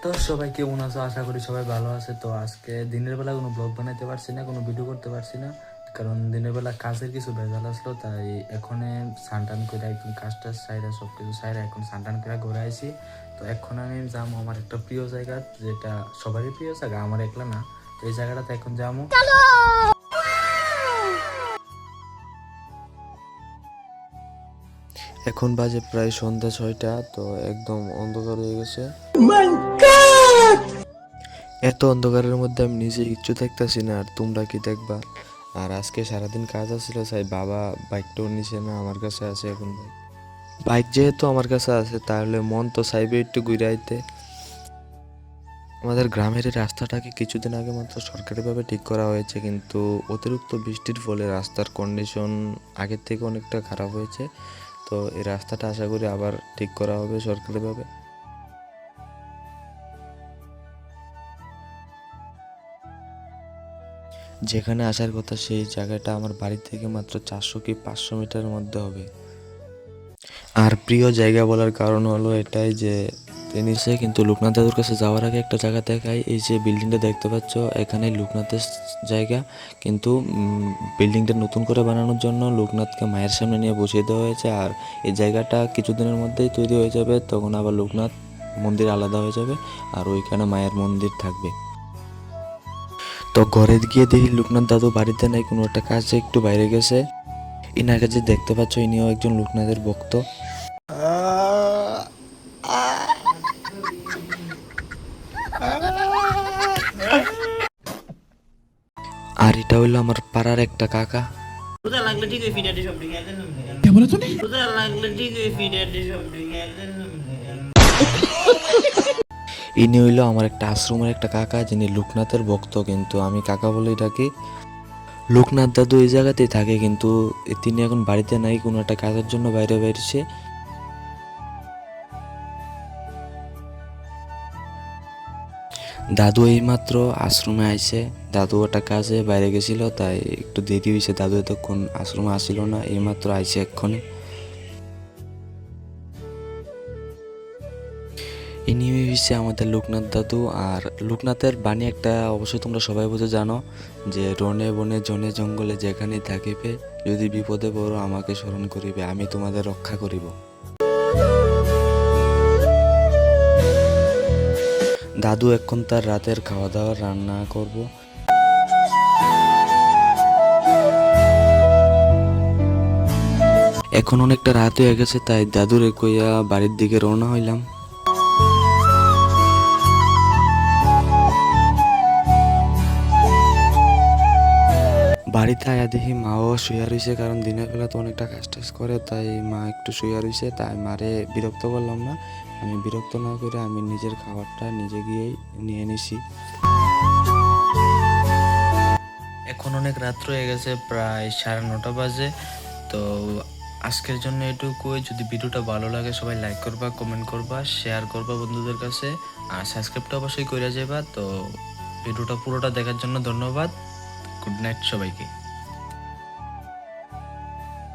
তো সবাই কেমন আছো? আশা করি সবাই ভালো আছে। তো আজকে দিনের বেলা কোনো ব্লগ বানাইতে পারছি না, কোনো ভিডিও করতে পারছি না, কারণ দিনের বেলা কাজের কিছু ভেজাল আসলো। তাই এখন সানটান করে একদম কাজটা সাইডে সব কিছু সাইডে এখন সানটান করে ঘুরে আইছি। তো এখন আমি যাবো আমার একটা প্রিয় জায়গা, যেটা সবারই প্রিয় জায়গা, আমার একলা না। তো এই জায়গাটাতে এখন যাবো। এখন বাজে প্রায় সন্ধ্যা 6টা, তো একদম অন্ধকার হয়ে গেছে। এত অন্ধকারের মধ্যে আমি নিজে কিচ্ছু দেখতেছি না, আর তোমরা কি দেখবা? আর আজকে সারাদিন কাজ আসছিল, তাই বাবা বাইকটাও নিছে না, আমার কাছে আছে এখন বাইক। বাইক যেহেতু আমার কাছে আছে, তাহলে মন তো চাইবে একটু ঘুরে আইতে। আমাদের গ্রামের এই রাস্তাটাকে কিছুদিন আগে মাত্র সরকারিভাবে ঠিক করা হয়েছে, কিন্তু অতিরিক্ত বৃষ্টির ফলে রাস্তার কন্ডিশন আগের থেকে অনেকটা খারাপ হয়েছে। তো এই রাস্তাটা আশা করি আবার ঠিক করা হবে সরকারিভাবে। যেখানে আসার কথা সেই জায়গাটা আমার বাড়ি থেকে মাত্র 400 কি 500 মিটারের মধ্যে হবে। আর প্রিয় জায়গা বলার কারণ হলো এটাই যে সে কিন্তু লোকনাথ দাদুর কাছে যাওয়ার আগে একটা জায়গা দেখায়। এই যে বিল্ডিংটা দেখতে পাচ্ছ, এখানে লোকনাথের জায়গা, কিন্তু বিল্ডিংটা নতুন করে বানানোর জন্য লোকনাথকে মায়ের সামনে নিয়ে বসিয়ে দেওয়া হয়েছে। আর এই জায়গাটা কিছুদিনের মধ্যেই তৈরি হয়ে যাবে, তখন আবার লোকনাথ মন্দির আলাদা হয়ে যাবে আর ওইখানে মায়ের মন্দির থাকবে। তো ঘরে গিয়ে দেখি লোকনাথ দাদু বাড়িতে নাই, কোনো একটা কাজে একটু বাইরে গেছে। ইনাকে যে দেখতে পাচ্ছ, ইনিও একজন লোকনাথের ভক্ত। আর এটা হইলো আমার পাড়ার একটা কাকা। ইনি হইলো আমার একটা আশ্রমের একটা কাকা, যিনি লোকনাথের ভক্ত, কিন্তু আমি কাকা বলেই ডাকি। লোকনাথ দাদু এই জায়গাতেই থাকে, কিন্তু তিনি এখন বাড়িতে নাই, কোনো একটা কাজের জন্য বাইরে বেরিয়েছে। দাদু এইমাত্র আশ্রমে আইছে। দাদু একটা কাজে বাইরে গেছিল, তাই একটু দেরি হয়েছে। দাদু এতক্ষণ আশ্রমে আসিল না, এইমাত্র আইছে এক্ষণে। ইনি হচ্ছে আমাদের লোকনাথ দাদু। আর লোকনাথের বাণী একটা অবশ্যই তোমরা সবাই বুঝে জানো, যে রনে বনে জনে জঙ্গলে যেখানেই থাকিবে, যদি বিপদে পড়ো আমাকে স্মরণ করিবে, আমি তোমাদের রক্ষা করিব। দাদু এখন তার রাতের খাওয়া দাওয়া রান্না করব। এখন অনেকটা রাত হয়ে গেছে, তাই দাদুরে কইয়া বাড়ির দিকে রওনা হইলাম। বাড়িতে আয়া দেখি মাও শুয়ে রয়েছে, কারণ দিনের বেলা তো অনেকটা কাজ টাজ করে, তাই মা একটু শুয়ে রয়েছে। তাই মারে বিরক্ত করলাম না, আমি বিরক্ত না করে আমি নিজের খাবারটা নিজে গিয়েই নিয়ে নিছি। এখন অনেক রাত্র হয়ে গেছে, প্রায় 9:30 বাজে। তো আজকের জন্য এটুকুই। যদি ভিডিওটা ভালো লাগে সবাই লাইক করবা, কমেন্ট করবা, শেয়ার করবা বন্ধুদের কাছে, আর সাবস্ক্রাইবটা অবশ্যই করে যাবা। তো ভিডিওটা পুরোটা দেখার জন্য ধন্যবাদ। গুড নাইট সবাইকে।